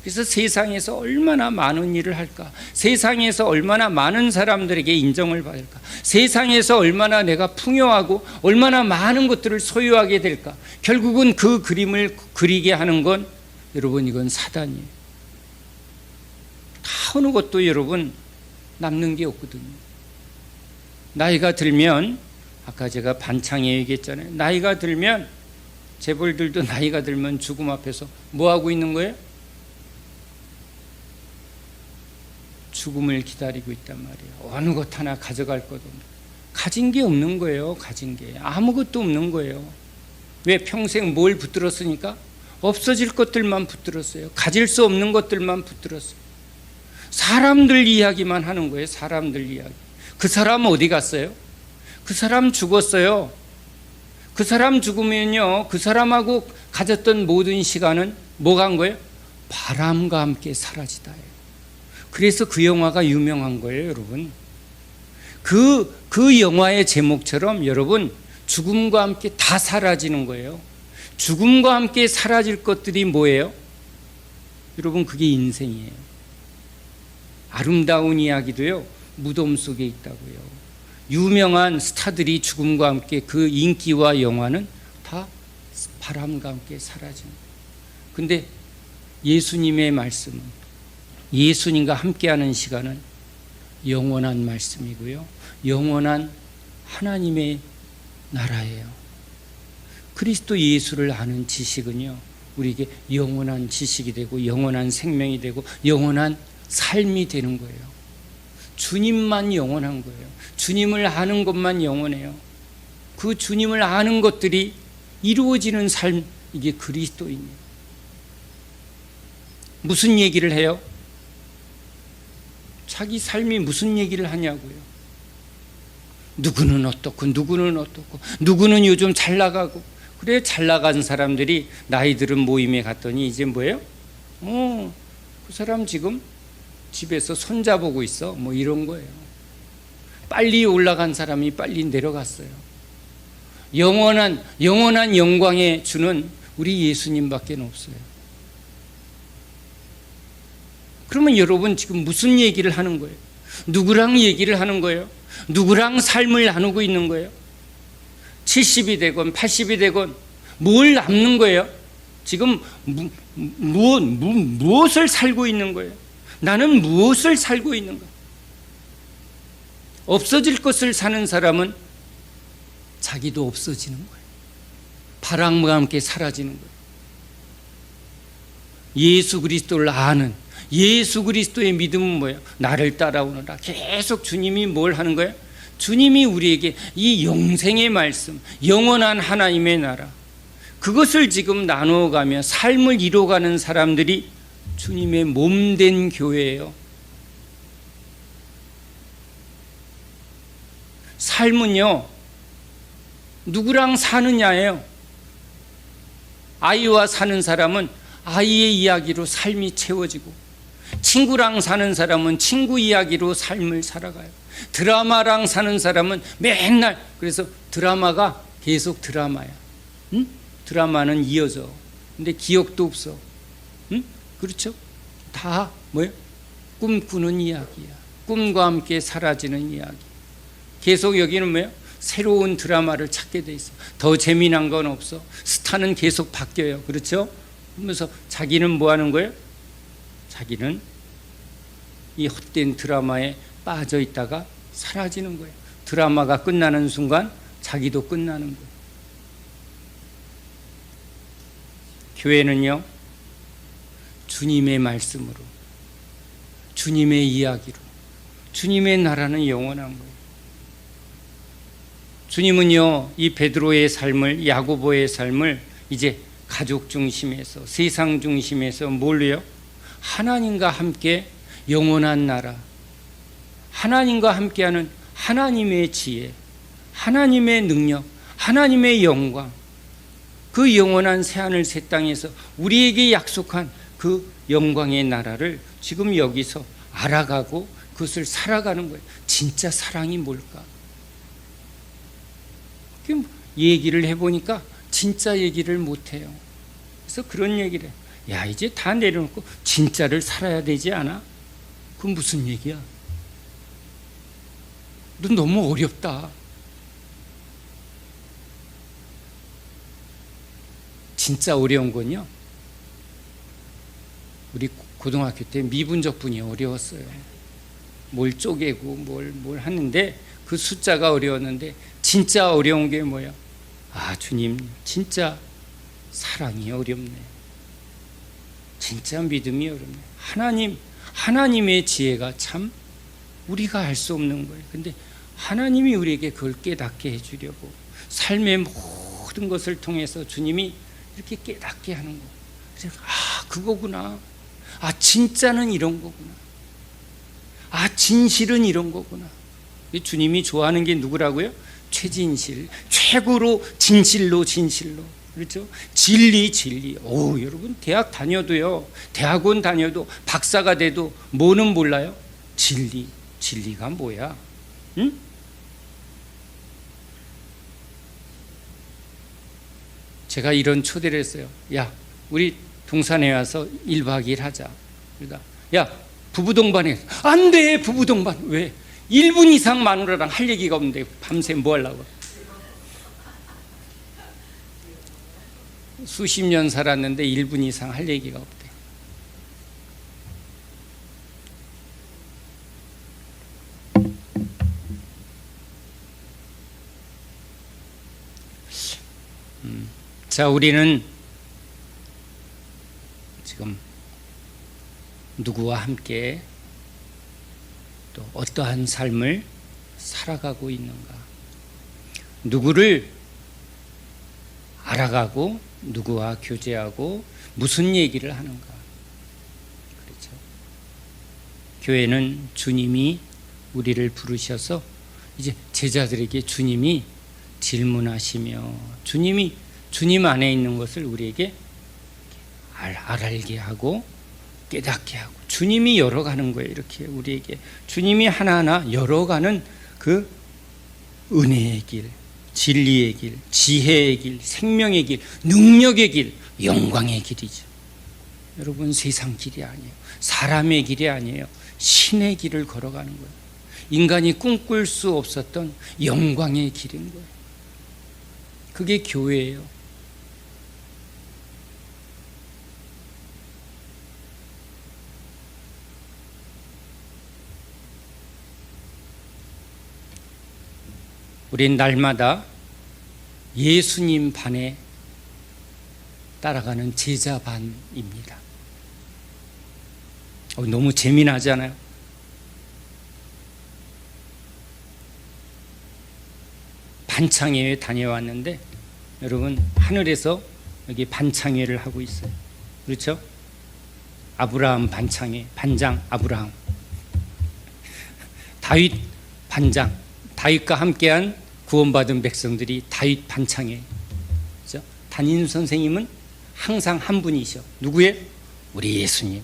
그래서 세상에서 얼마나 많은 일을 할까? 세상에서 얼마나 많은 사람들에게 인정을 받을까? 세상에서 얼마나 내가 풍요하고 얼마나 많은 것들을 소유하게 될까? 결국은 그 그림을 그리게 하는 건 여러분, 이건 사단이에요. 다 어느 것도 여러분 남는 게 없거든요. 나이가 들면, 아까 제가 반창에 얘기했잖아요. 나이가 들면, 재벌들도 나이가 들면 죽음 앞에서 뭐 하고 있는 거예요? 죽음을 기다리고 있단 말이에요. 어느 것 하나 가져갈 것 없는, 가진 게 없는 거예요. 가진 게 아무것도 없는 거예요. 왜? 평생 뭘 붙들었으니까? 없어질 것들만 붙들었어요. 가질 수 없는 것들만 붙들었어요. 사람들 이야기만 하는 거예요. 사람들 이야기. 그 사람 어디 갔어요? 그 사람 죽었어요. 그 사람 죽으면요, 그 사람하고 가졌던 모든 시간은 뭐가 한 거예요? 바람과 함께 사라지다예요. 그래서 그 영화가 유명한 거예요, 여러분. 그 영화의 제목처럼 여러분, 죽음과 함께 다 사라지는 거예요. 죽음과 함께 사라질 것들이 뭐예요? 여러분, 그게 인생이에요. 아름다운 이야기도요, 무덤 속에 있다고요. 유명한 스타들이 죽음과 함께, 그 인기와 영화는 다 바람과 함께 사라지는 거예요. 근데 예수님의 말씀은, 예수님과 함께하는 시간은 영원한 말씀이고요, 영원한 하나님의 나라예요. 그리스도 예수를 아는 지식은요, 우리에게 영원한 지식이 되고 영원한 생명이 되고 영원한 삶이 되는 거예요. 주님만 영원한 거예요. 주님을 아는 것만 영원해요. 그 주님을 아는 것들이 이루어지는 삶, 이게 그리스도인이에요. 무슨 얘기를 해요? 자기 삶이 무슨 얘기를 하냐고요. 누구는 어떻고 누구는 어떻고 누구는 요즘 잘 나가고. 그래, 잘 나간 사람들이 나이 들은 모임에 갔더니 이제 뭐예요? 그 사람 지금 집에서 손자보고 있어, 뭐 이런 거예요. 빨리 올라간 사람이 빨리 내려갔어요. 영원한 영광에 주는 우리 예수님밖에 없어요. 그러면 여러분 지금 무슨 얘기를 하는 거예요? 누구랑 얘기를 하는 거예요? 누구랑 삶을 나누고 있는 거예요? 70이 되건 80이 되건 뭘 남는 거예요? 지금 무엇을 살고 있는 거예요? 나는 무엇을 살고 있는가? 없어질 것을 사는 사람은 자기도 없어지는 거예요. 바람과 함께 사라지는 거예요. 예수 그리스도를 아는, 예수 그리스도의 믿음은 뭐예요? 나를 따라오너라. 계속 주님이 뭘 하는 거예요? 주님이 우리에게 이 영생의 말씀, 영원한 하나님의 나라, 그것을 지금 나누어가며 삶을 이뤄가는 사람들이 주님의 몸된 교회예요. 삶은요, 누구랑 사느냐예요. 아이와 사는 사람은 아이의 이야기로 삶이 채워지고, 친구랑 사는 사람은 친구 이야기로 삶을 살아가요. 드라마랑 사는 사람은 맨날, 그래서 드라마가 계속 드라마야. 응? 드라마는 이어져. 근데 기억도 없어. 응? 그렇죠? 다 뭐예요? 꿈꾸는 이야기야. 꿈과 함께 사라지는 이야기. 계속 여기는 뭐예요? 새로운 드라마를 찾게 돼 있어. 더 재미난 건 없어. 스타는 계속 바뀌어요. 그렇죠? 그러면서 자기는 뭐 하는 거예요? 자기는 이 헛된 드라마에 빠져 있다가 사라지는 거예요. 드라마가 끝나는 순간 자기도 끝나는 거예요. 교회는요, 주님의 말씀으로, 주님의 이야기로, 주님의 나라는 영원한 거예요. 주님은요, 이 베드로의 삶을, 야고보의 삶을 이제 가족 중심에서, 세상 중심에서 뭘로요? 하나님과 함께 영원한 나라, 하나님과 함께하는 하나님의 지혜, 하나님의 능력, 하나님의 영광, 그 영원한 새하늘 새 땅에서 우리에게 약속한 그 영광의 나라를 지금 여기서 알아가고 그것을 살아가는 거예요. 진짜 사랑이 뭘까? 얘기를 해보니까 진짜 얘기를 못해요. 그래서 그런 얘기를 해요. 야, 이제 다 내려놓고 진짜를 살아야 되지 않아? 그건 무슨 얘기야? 너 너무 어렵다. 진짜 어려운 건요, 우리 고등학교 때 미분적분이 어려웠어요. 뭘 쪼개고 뭘 하는데 그 숫자가 어려웠는데, 진짜 어려운 게 뭐예요? 아, 주님, 진짜 사랑이 어렵네. 진짜 믿음이 어렵네. 하나님의 지혜가 참 우리가 알 수 없는 거예요. 근데 하나님이 우리에게 그걸 깨닫게 해주려고 삶의 모든 것을 통해서 주님이 이렇게 깨닫게 하는 거. 그래서 그거구나. 진짜는 이런 거구나. 진실은 이런 거구나. 주님이 좋아하는 게 누구라고요? 최진실, 최고로 진실로. 그렇죠? 진리. 여러분 대학 다녀도요, 대학원 다녀도 박사가 돼도 뭐는 몰라요? 진리가 뭐야? 응? 제가 이런 초대를 했어요. 야, 우리 동산에 와서 1박 2일 하자. 그러니까 야, 부부동반에. 안 돼, 부부동반. 왜? 1분 이상 마누라랑 할 얘기가 없는데 밤새 뭐 하려고? 수십 년 살았는데 1분 이상 할 얘기가 없대. 자, 우리는 지금 누구와 함께 또 어떠한 삶을 살아가고 있는가? 누구를 알아가고 누구와 교제하고 무슨 얘기를 하는가? 그렇죠. 교회는 주님이 우리를 부르셔서 이제 제자들에게 주님이 질문하시며 주님이 주님 안에 있는 것을 우리에게 알게 하고 깨닫게 하고 주님이 열어가는 거예요. 이렇게 우리에게 주님이 하나하나 열어가는 그 은혜의 길, 진리의 길, 지혜의 길, 생명의 길, 능력의 길, 영광의 길이죠. 여러분, 세상 길이 아니에요. 사람의 길이 아니에요. 신의 길을 걸어가는 거예요. 인간이 꿈꿀 수 없었던 영광의 길인 거예요. 그게 교회예요. 우린 날마다 예수님 반에 따라가는 제자 반입니다. 너무 재미나잖아요. 반창회에 다녀왔는데 여러분, 하늘에서 여기 반창회를 하고 있어요. 그렇죠? 아브라함 반창회, 반장 아브라함. 다윗 반장, 다윗과 함께한 구원받은 백성들이 다윗 반창회. 그렇죠? 담임 선생님은 항상 한 분이셔. 누구예요? 우리 예수님.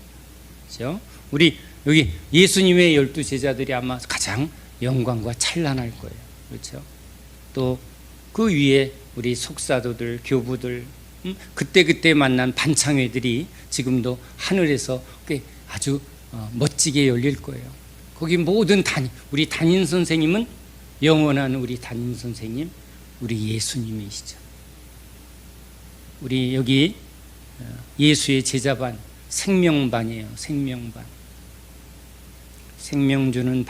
그렇죠? 우리 여기 예수님의 12 제자들이 아마 가장 영광과 찬란할 거예요. 그렇죠? 또 그 위에 우리 속사도들, 교부들, 그때 만난 반창회들이 지금도 하늘에서 아주 멋지게 열릴 거예요. 거기 모든 우리 담임 선생님은 영원한 우리 담임 선생님, 우리 예수님이시죠. 우리 여기 예수의 제자반, 생명반이에요. 생명반. 생명 주는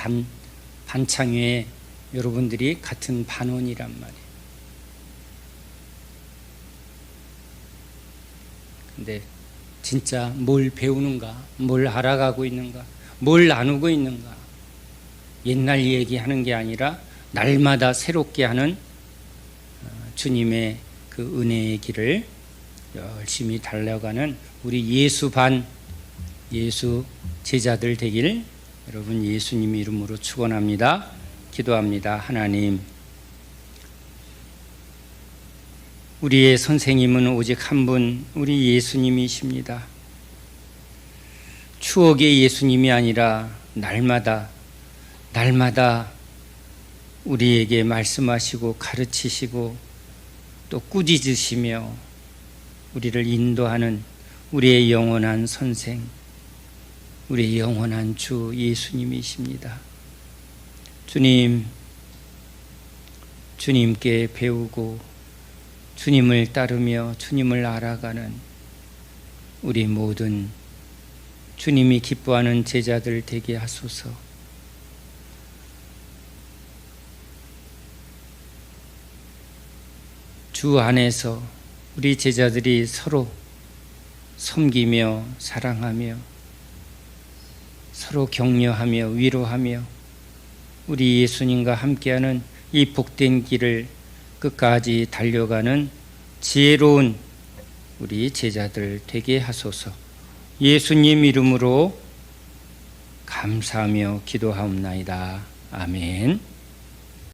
반창회에 여러분들이 같은 반원이란 말이에요. 근데 진짜 뭘 배우는가, 뭘 알아가고 있는가, 뭘 나누고 있는가. 옛날 얘기하는 게 아니라 날마다 새롭게 하는 주님의 그 은혜의 길을 열심히 달려가는 우리 예수 반, 예수 제자들 되길 여러분 예수님 이름으로 축원합니다. 기도합니다. 하나님, 우리의 선생님은 오직 한 분, 우리 예수님이십니다. 추억의 예수님이 아니라 날마다 우리에게 말씀하시고 가르치시고 또 꾸짖으시며 우리를 인도하는 우리의 영원한 선생, 우리의 영원한 주 예수님이십니다. 주님께 배우고 주님을 따르며 주님을 알아가는 우리 모든 주님이 기뻐하는 제자들 되게 하소서. 주 안에서 우리 제자들이 서로 섬기며 사랑하며 서로 격려하며 위로하며 우리 예수님과 함께하는 이 복된 길을 끝까지 달려가는 지혜로운 우리 제자들 되게 하소서. 예수님 이름으로 감사하며 기도하옵나이다. 아멘.